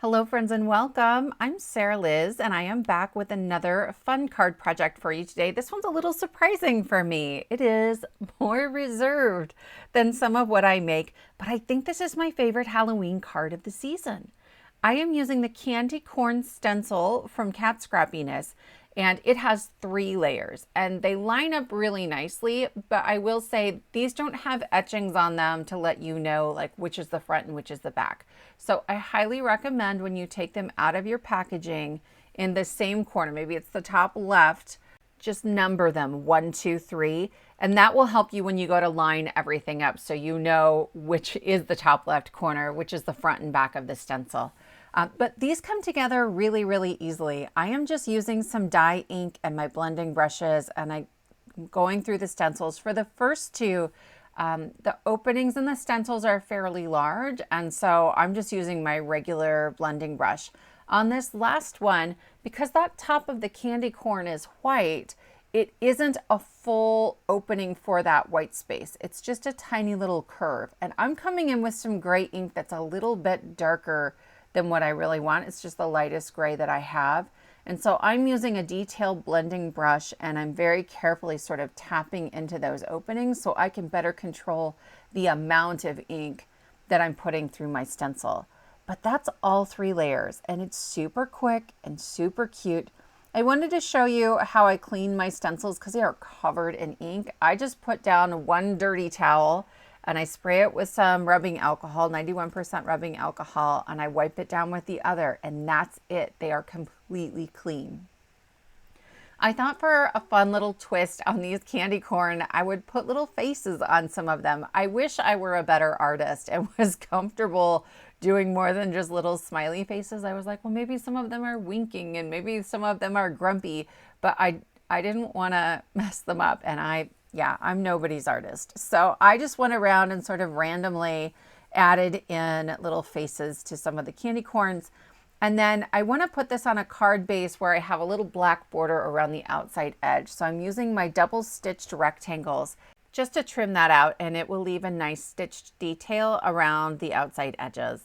Hello friends and welcome. I'm Sarah Liz and I am back with another fun card project for you today. This one's a little surprising for me. It is more reserved than some of what I make, but I think this is my favorite Halloween card of the season. I am using the candy corn stencil from Cat Scrappiness, and it has 3 layers and they line up really nicely, but I will say these don't have etchings on them to let you know like which is the front and which is the back. So I highly recommend when you take them out of your packaging in the same corner, maybe it's the top left, just number them 1, 2, 3, and that will help you when you go to line everything up so you know which is the top left corner, which is the front and back of the stencil. But these come together really, really easily. I am just using some dye ink and my blending brushes, and I'm going through the stencils. For the first two, the openings in the stencils are fairly large, and so I'm just using my regular blending brush. On this last one, because that top of the candy corn is white, it isn't a full opening for that white space. It's just a tiny little curve. And I'm coming in with some gray ink that's a little bit darker than what I really want. It's just the lightest gray that I have. And so I'm using a detailed blending brush and I'm very carefully sort of tapping into those openings so I can better control the amount of ink that I'm putting through my stencil. But that's all 3 layers and it's super quick and super cute. I wanted to show you how I clean my stencils because they are covered in ink. I just put down 1 dirty towel and I spray it with some rubbing alcohol, 91% rubbing alcohol, and I wipe it down with the other, and that's it. They are completely clean. I thought for a fun little twist on these candy corn, I would put little faces on some of them. I wish I were a better artist and was comfortable doing more than just little smiley faces. I was like, well, maybe some of them are winking and maybe some of them are grumpy, but I didn't want to mess them up, and I'm nobody's artist. So I just went around and sort of randomly added in little faces to some of the candy corns. And then I want to put this on a card base where I have a little black border around the outside edge. So I'm using my double stitched rectangles just to trim that out, and it will leave a nice stitched detail around the outside edges.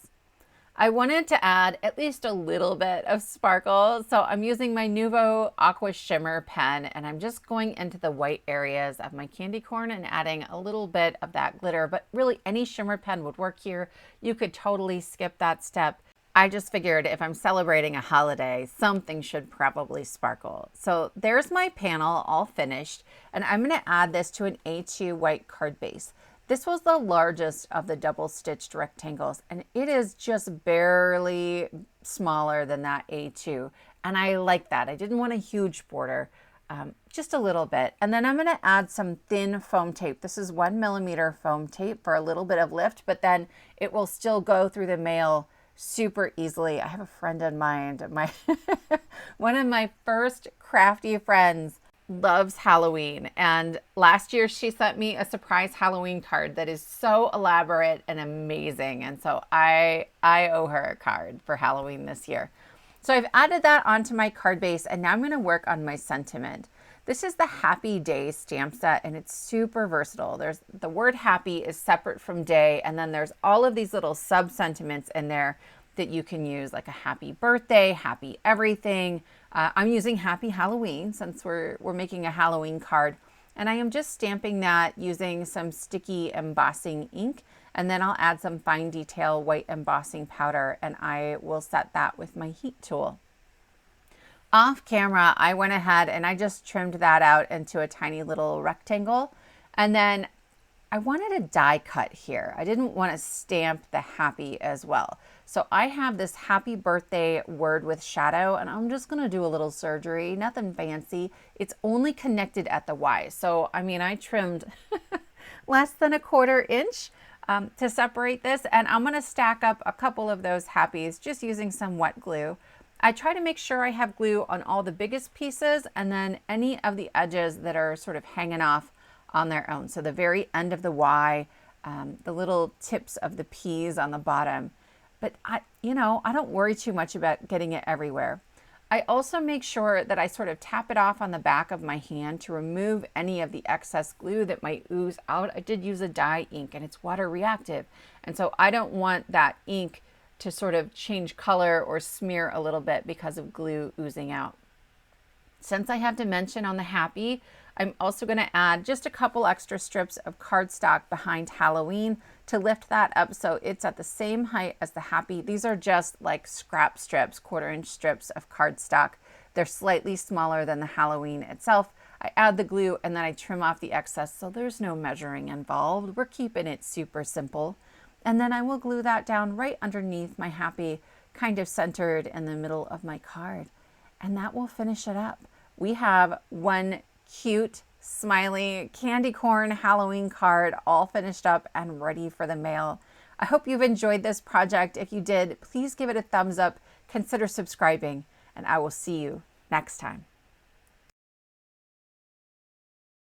I wanted to add at least a little bit of sparkle, so I'm using my Nuvo AQUA Shimmer pen, and I'm just going into the white areas of my candy corn and adding a little bit of that glitter, but really any shimmer pen would work here. You could totally skip that step. I just figured if I'm celebrating a holiday, something should probably sparkle. So there's my panel all finished, and I'm going to add this to an A2 white card base. This was the largest of the double stitched rectangles, and it is just barely smaller than that A2. And I like that. I didn't want a huge border, just a little bit. And then I'm going to add some thin foam tape. This is 1mm foam tape for a little bit of lift, but then it will still go through the mail super easily. I have a friend in mind, one of my first crafty friends loves Halloween, and last year she sent me a surprise Halloween card that is so elaborate and amazing, and so I owe her a card for Halloween this year. So I've added that onto my card base, and now I'm going to work on my sentiment. This is the Happy Day stamp set, and it's super versatile. There's the word happy is separate from day, and then there's all of these little sub sentiments in there that you can use, like a happy birthday, happy everything. I'm using happy Halloween since we're making a Halloween card, and I am just stamping that using some sticky embossing ink, and then I'll add some fine detail white embossing powder, and I will set that with my heat tool. Off camera, I went ahead and I just trimmed that out into a tiny little rectangle, and then I wanted a die cut here. I didn't want to stamp the happy as well. So I have this happy birthday word with shadow, and I'm just going to do a little surgery, nothing fancy. It's only connected at the Y. So, I mean, I trimmed less than 1/4 inch to separate this, and I'm going to stack up a couple of those happies just using some wet glue. I try to make sure I have glue on all the biggest pieces and then any of the edges that are sort of hanging off on their own. So the very end of the Y, the little tips of the P's on the bottom. But I don't worry too much about getting it everywhere. I also make sure that I sort of tap it off on the back of my hand to remove any of the excess glue that might ooze out. I did use a dye ink and it's water reactive. And so I don't want that ink to sort of change color or smear a little bit because of glue oozing out. Since I have dimension on the happy, I'm also going to add just a couple extra strips of cardstock behind Halloween to lift that up so it's at the same height as the happy. These are just like scrap strips, 1/4-inch strips of cardstock. They're slightly smaller than the Halloween itself. I add the glue and then I trim off the excess so there's no measuring involved. We're keeping it super simple. And then I will glue that down right underneath my happy, kind of centered in the middle of my card. And that will finish it up. We have one cute, smiley, candy corn Halloween card all finished up and ready for the mail. I hope you've enjoyed this project. If you did, please give it a thumbs up, consider subscribing, and I will see you next time.